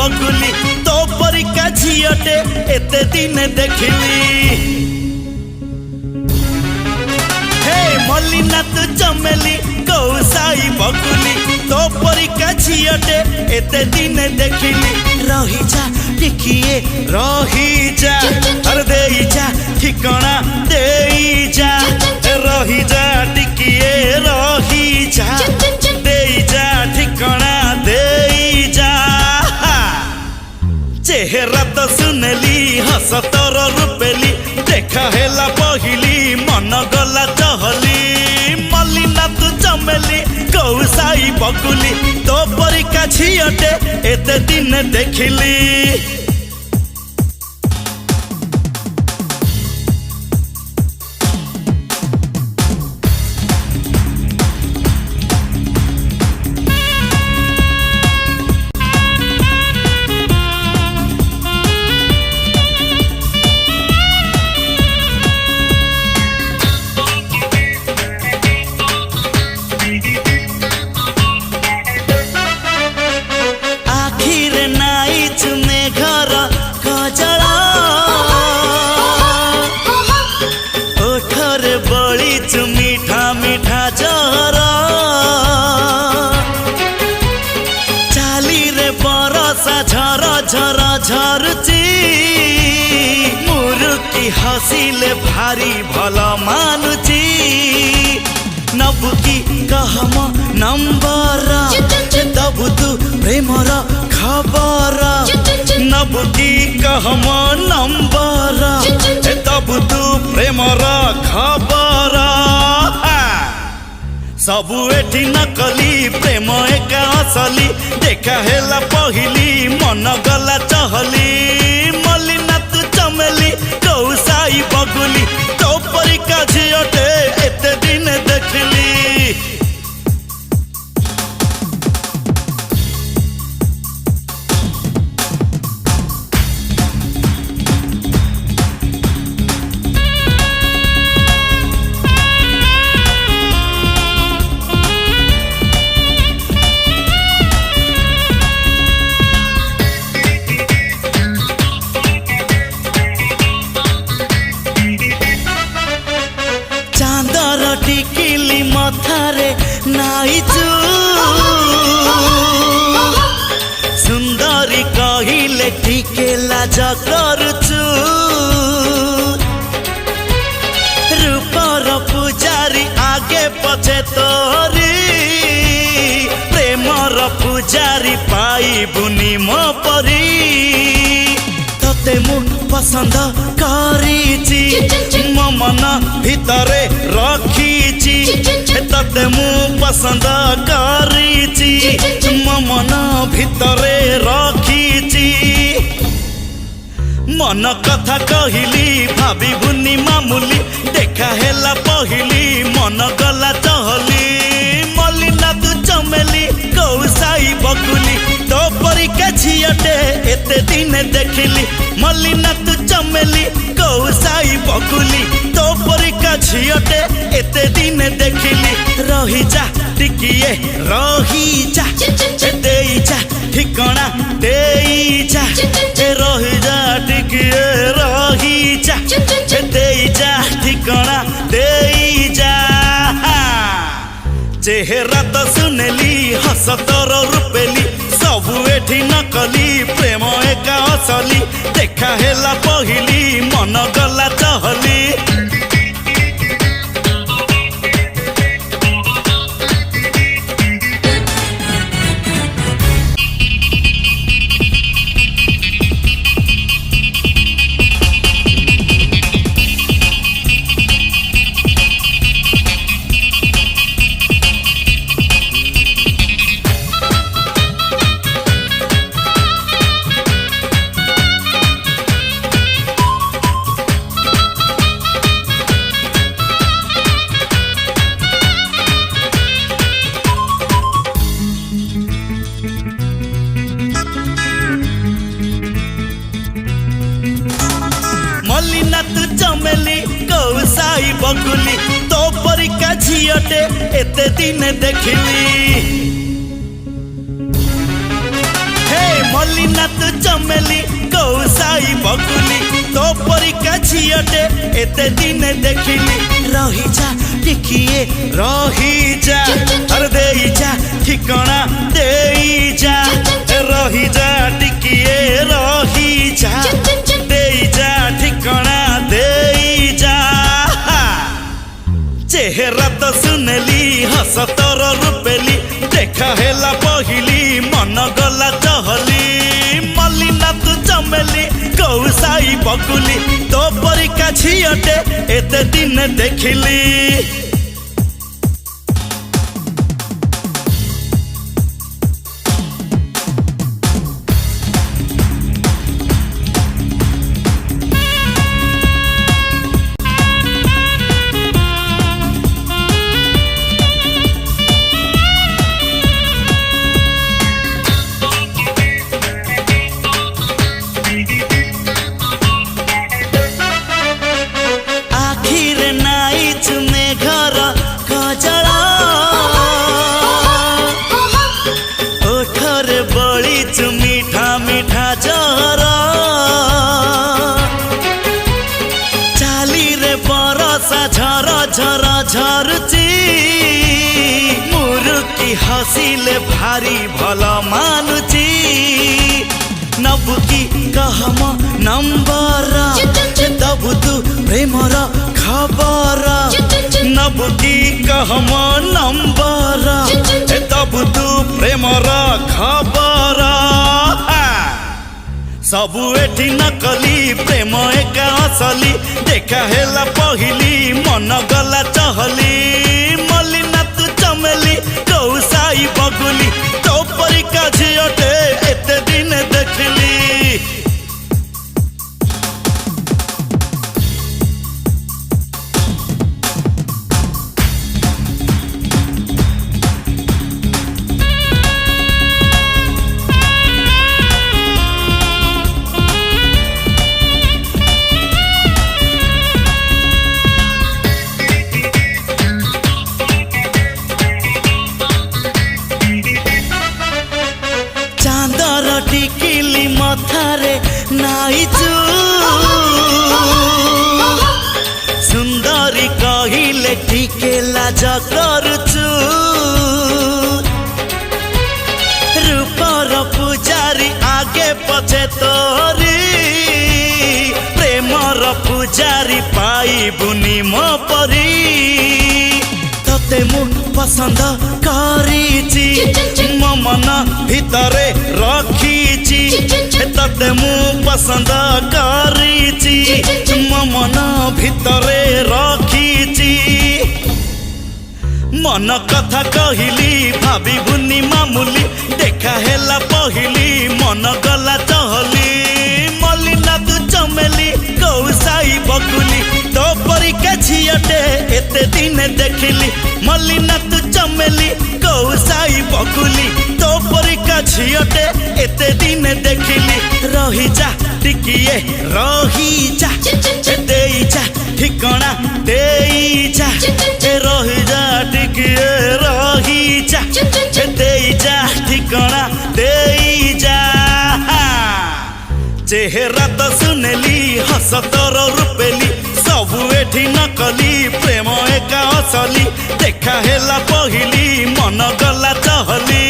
बगुली तो परिका झीटे एते दिन देखिली। हे मलिना तू चमेली कौसाई बगुली तो परिका झीटे एते दिन देखिली। रही जा टिकिए रही जा अरे देई जा ठिकाना देई जा रही जा टिकिए रही जा देई जा ठिकाना देई जा। चेहरा तो सुनली हस तोर रूपेली देखा हेला पहिली मन गला चहली। मलिना तू चमेली कौसाई बगुली तो परिका झीटे एते दिन देखिली। मीठा मीठा जहरा चाली रे बरसा झर झर झरुची मुरुकी हसीले भारी भल मानुची। नबुकी कहम नंबर दबु तू प्रेमर खबर नबुकी कहम नंबर दबु तू प्रेमर खबर। सबु एठी नकली प्रेम एका असली देखा हेला पहिली मन गला चहली। मलिना तू चमेली कौसाई बगुली तो परिका झीटे एते दिन देखिली। टिकिली मथारे नाइचु सुंदरी कहिले टिके लाज करुचु। रूपर पुजारी आगे पछे तोरी प्रेमर पुजारी पाई बुनी मो परी। तते मु पसंद करिची मो मन भितरे रखीची तते मु पसंद करिची मो मन भितरे रखीची। मन कथा कहिली भाभी बुनी मामूली देखा हेला पहिली मन गला चहली। मलिना तू चमेली कौसाई बगुली तो परिका झीटे एते दिन देखिली। मलिना तू चमेली कौसाई बगुली तो परिका झीटे एते दिन देखिली। रही जा टिकिए रही जा देई जा ठिकाना देई जा रही जा टिकिए रही जा देई जा ठिकाना देई जा। चेहरा तो सुनली हस तोर रूपेली सबु एठी नकली प्रेम एका असली देखा हेला पहिली मन गला चहली। चमेली कौसाई बगुली तो परिका झीटे एते दिन देखिली। हे मलिना तू चमेली कौसाई बकुली तो परिका झियटे एते दिन देखिली रही जा टिकिए रही जा अरे देई जा ठिकाना देई जा रही जा टिकिए रही जा देई जा ठिकाना देई जा चेहरा तो सुनली हसतर रूपेली देखा हेला पहिली मन गला चहली मलिना तू चमेली कौसाई बकुली तो परिका झियटे एते दिन देखिली मीठा मीठा जरा चाली रे बरसा झर झर झरुची मुरुकी हसिले भारी भल मानुची नबुकी कहम नंबर दबु तू प्रेमर खबर नबुकी कहम नंबर दबु तू प्रेमर खबर सबु एठी नकली प्रेम एका असली देखा हेला पहिली मन गला चहली मलिना तू चमेली कौसाई बकुली तो परिका झियटे एते दिन देखिली टिकिली मथारे नाइचु सुंदरी कहिले टिके लाज करुचु रूपर पुजारी आगे पछे तोरी प्रेमर पुजारी पाई बुनी मो परी तते मु पसंद करिची मो मन भितरे रखिची तते मु पसंद करिची मो मन भितरे रखिची मन कथा कहिली भाभी बुनी मामुली देखा हेला पहिली मन गला चहली मलिना तू चमेली कौसाई बकुली तो परिका झियटे एते दिन देखिली मलिना तू चमेली कौसाई बकुली तो परिका झियटे एते दिन देखिली रही जा टिकिए रही जा देई जा ठिकाना देई जा रही जा टिकिए रही जा देई जा ठिकाना देई जा चेहरा तो सुनली हसतर रूपेली सबु एठी नकली प्रेम एका असली देखा हेला पहिली मन गला चहली